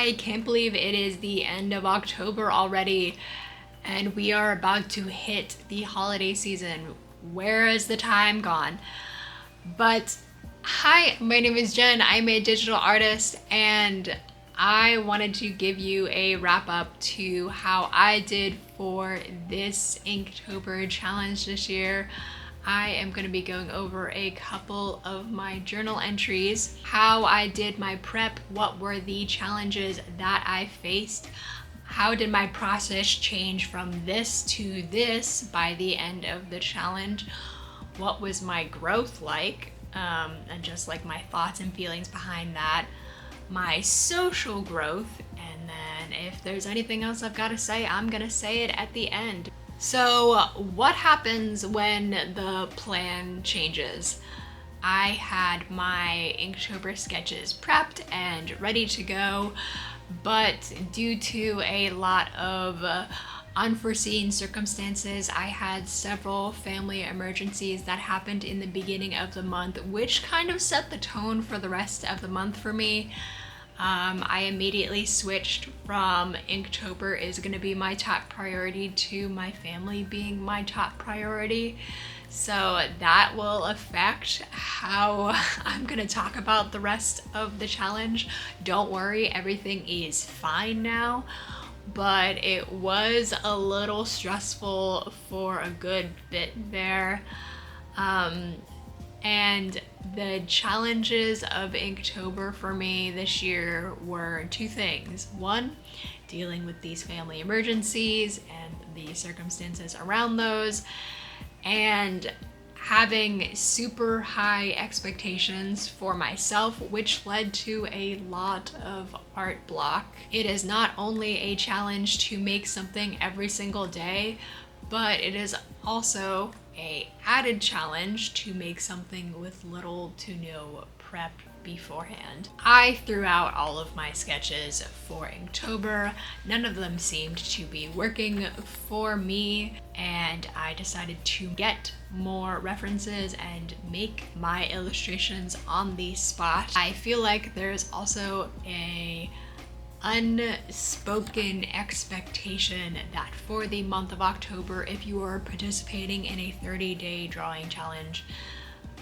I can't believe it is the end of October already, and we are about to hit the holiday season. Where has the time gone? But hi, my name is Jen. I'm a digital artist, and I wanted to give you a wrap up to how I did for this Inktober challenge this year. I am going to be going over a couple of my journal entries, how I did my prep, what were the challenges that I faced, how did my process change from this to this by the end of the challenge, what was my growth like, and just like my thoughts and feelings behind that, my social growth, and then if there's anything else I've got to say, I'm gonna say it at the end. So what happens when the plan changes? I had my Inktober sketches prepped and ready to go, but due to a lot of unforeseen circumstances, I had several family emergencies that happened in the beginning of the month, which kind of set the tone for the rest of the month for me. I immediately switched from Inktober is going to be my top priority to my family being my top priority. So that will affect how I'm going to talk about the rest of the challenge. Don't worry, everything is fine now, but it was a little stressful for a good bit there. And the challenges of Inktober for me this year were two things. One, dealing with these family emergencies and the circumstances around those, and having super high expectations for myself, which led to a lot of art block. It is not only a challenge to make something every single day, but it is also a added challenge to make something with little to no prep beforehand. I threw out all of my sketches for Inktober. None of them seemed to be working for me, and I decided to get more references and make my illustrations on the spot. I feel like there's also a unspoken expectation that for the month of October, if you are participating in a 30-day drawing challenge,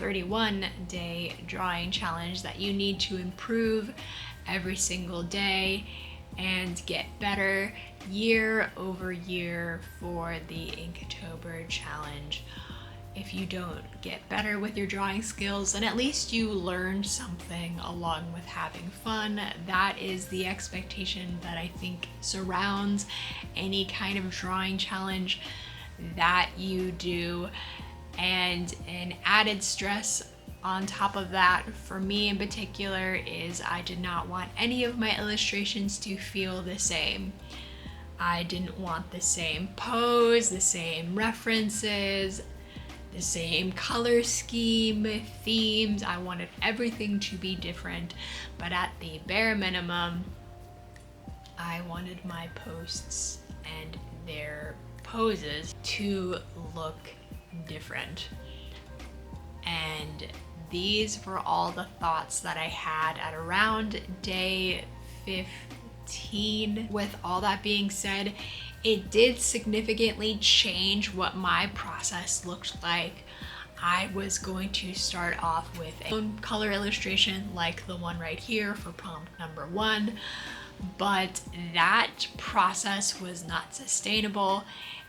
31-day drawing challenge, that you need to improve every single day and get better year over year for the Inktober challenge. If you don't get better with your drawing skills, then at least you learned something along with having fun. That is the expectation that I think surrounds any kind of drawing challenge that you do. And an added stress on top of that, for me in particular, is I did not want any of my illustrations to feel the same. I didn't want the same pose, the same references, the same color scheme, themes. I wanted everything to be different, but at the bare minimum, I wanted my posts and their poses to look different. And these were all the thoughts that I had at around day 15. With all that being said, it did significantly change what my process looked like. I was going to start off with a color illustration like the one right here for prompt number 1, but that process was not sustainable,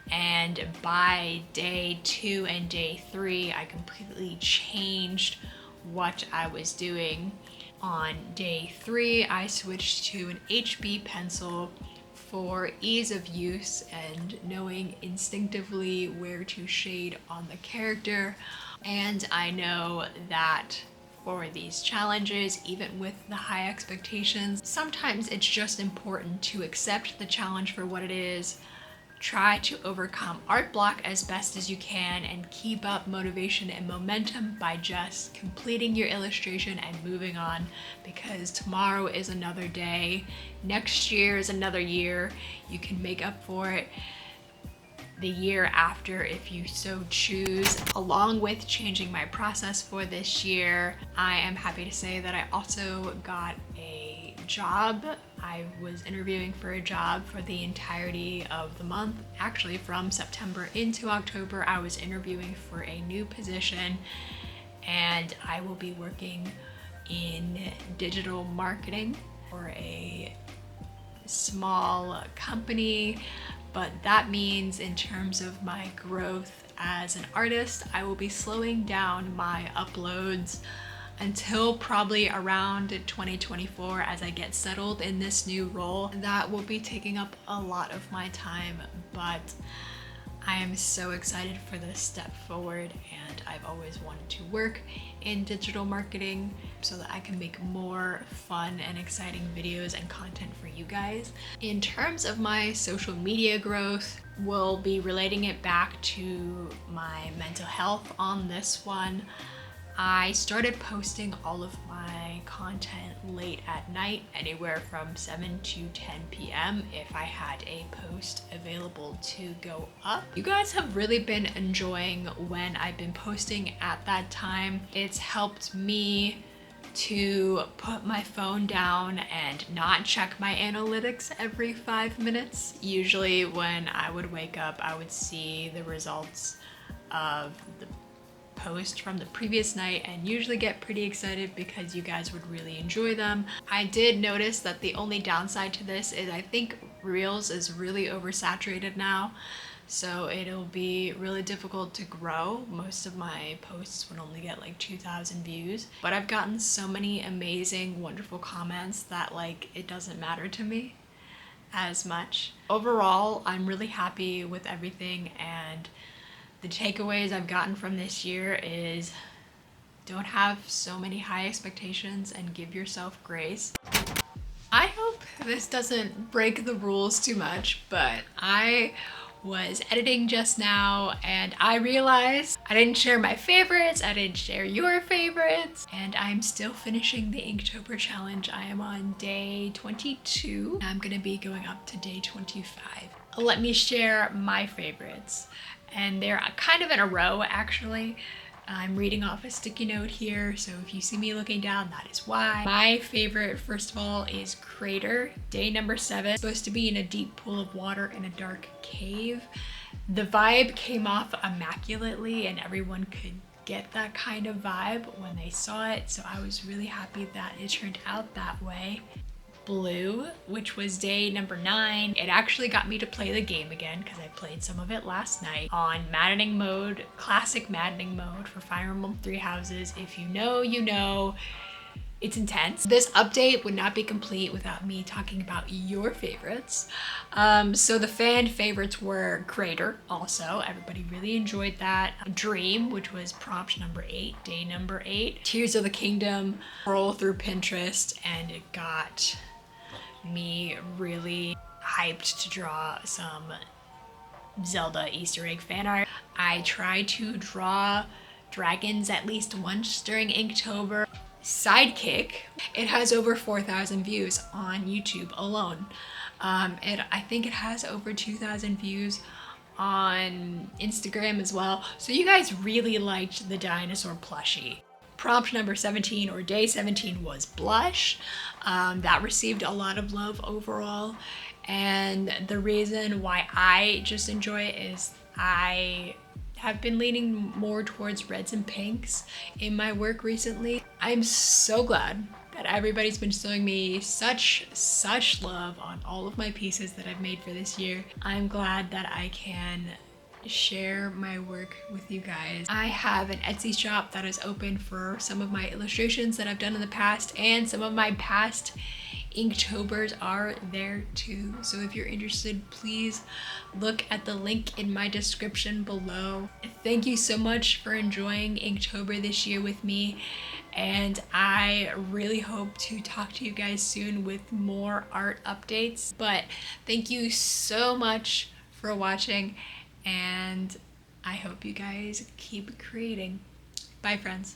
and by day 2 and day 3 I completely changed what I was doing. On day 3 I switched to an HB pencil for ease of use and knowing instinctively where to shade on the character. And I know that for these challenges, even with the high expectations, sometimes it's just important to accept the challenge for what it is, try to overcome art block as best as you can, and keep up motivation and momentum by just completing your illustration and moving on, because tomorrow is another day, next year is another year. You can make up for it the year after if you so choose. Along with changing my process for this year, I am happy to say that I also got a job I was interviewing for a job for the entirety of the month. Actually, from September into October, I was interviewing for a new position, and I will be working in digital marketing for a small company. But that means in terms of my growth as an artist, I will be slowing down my uploads until probably around 2024 as I get settled in this new role. That will be taking up a lot of my time, but I am so excited for this step forward, and I've always wanted to work in digital marketing so that I can make more fun and exciting videos and content for you guys. In terms of my social media growth, we'll be relating it back to my mental health on this one. I started posting all of my content late at night, anywhere from 7 to 10 p.m. if I had a post available to go up. You guys have really been enjoying when I've been posting at that time. It's helped me to put my phone down and not check my analytics every 5 minutes. Usually when I would wake up, I would see the results of the post from the previous night and usually get pretty excited because you guys would really enjoy them. I did notice that the only downside to this is I think Reels is really oversaturated now, so it'll be really difficult to grow. Most of my posts would only get like 2,000 views, but I've gotten so many amazing, wonderful comments that like it doesn't matter to me as much. Overall, I'm really happy with everything, and the takeaways I've gotten from this year is don't have so many high expectations and give yourself grace. I hope this doesn't break the rules too much, but I was editing just now and I realized I didn't share my favorites, I didn't share your favorites, and I'm still finishing the Inktober challenge. I am on day 22. I'm gonna be going up to day 25. Let me share my favorites. And they're kind of in a row, actually. I'm reading off a sticky note here, so if you see me looking down, that is why. My favorite, first of all, is Crater, day number 7. It's supposed to be in a deep pool of water in a dark cave. The vibe came off immaculately, and everyone could get that kind of vibe when they saw it, so I was really happy that it turned out that way. Blue, which was day number 9. It actually got me to play the game again because I played some of it last night on maddening mode, classic maddening mode for Fire Emblem Three Houses. If you know, you know. It's intense. This update would not be complete without me talking about your favorites. So the fan favorites were Crater, also. Everybody really enjoyed that. Dream, which was prompt number 8, day number 8. Tears of the Kingdom, scroll through Pinterest, and it got me really hyped to draw some Zelda Easter egg fan art. I tried to draw dragons at least once during Inktober. Sidekick, it has over 4,000 views on YouTube alone. I think it has over 2,000 views on Instagram as well. So you guys really liked the dinosaur plushie. Prompt number 17, or day 17, was Blush. That received a lot of love overall. And the reason why I just enjoy it is I have been leaning more towards reds and pinks in my work recently. I'm so glad that everybody's been showing me such love on all of my pieces that I've made for this year. I'm glad that I can share my work with you guys. I have an Etsy shop that is open for some of my illustrations that I've done in the past, and some of my past Inktobers are there too. So if you're interested, please look at the link in my description below. Thank you so much for enjoying Inktober this year with me, and I really hope to talk to you guys soon with more art updates. But thank you so much for watching, and I hope you guys keep creating. Bye, friends.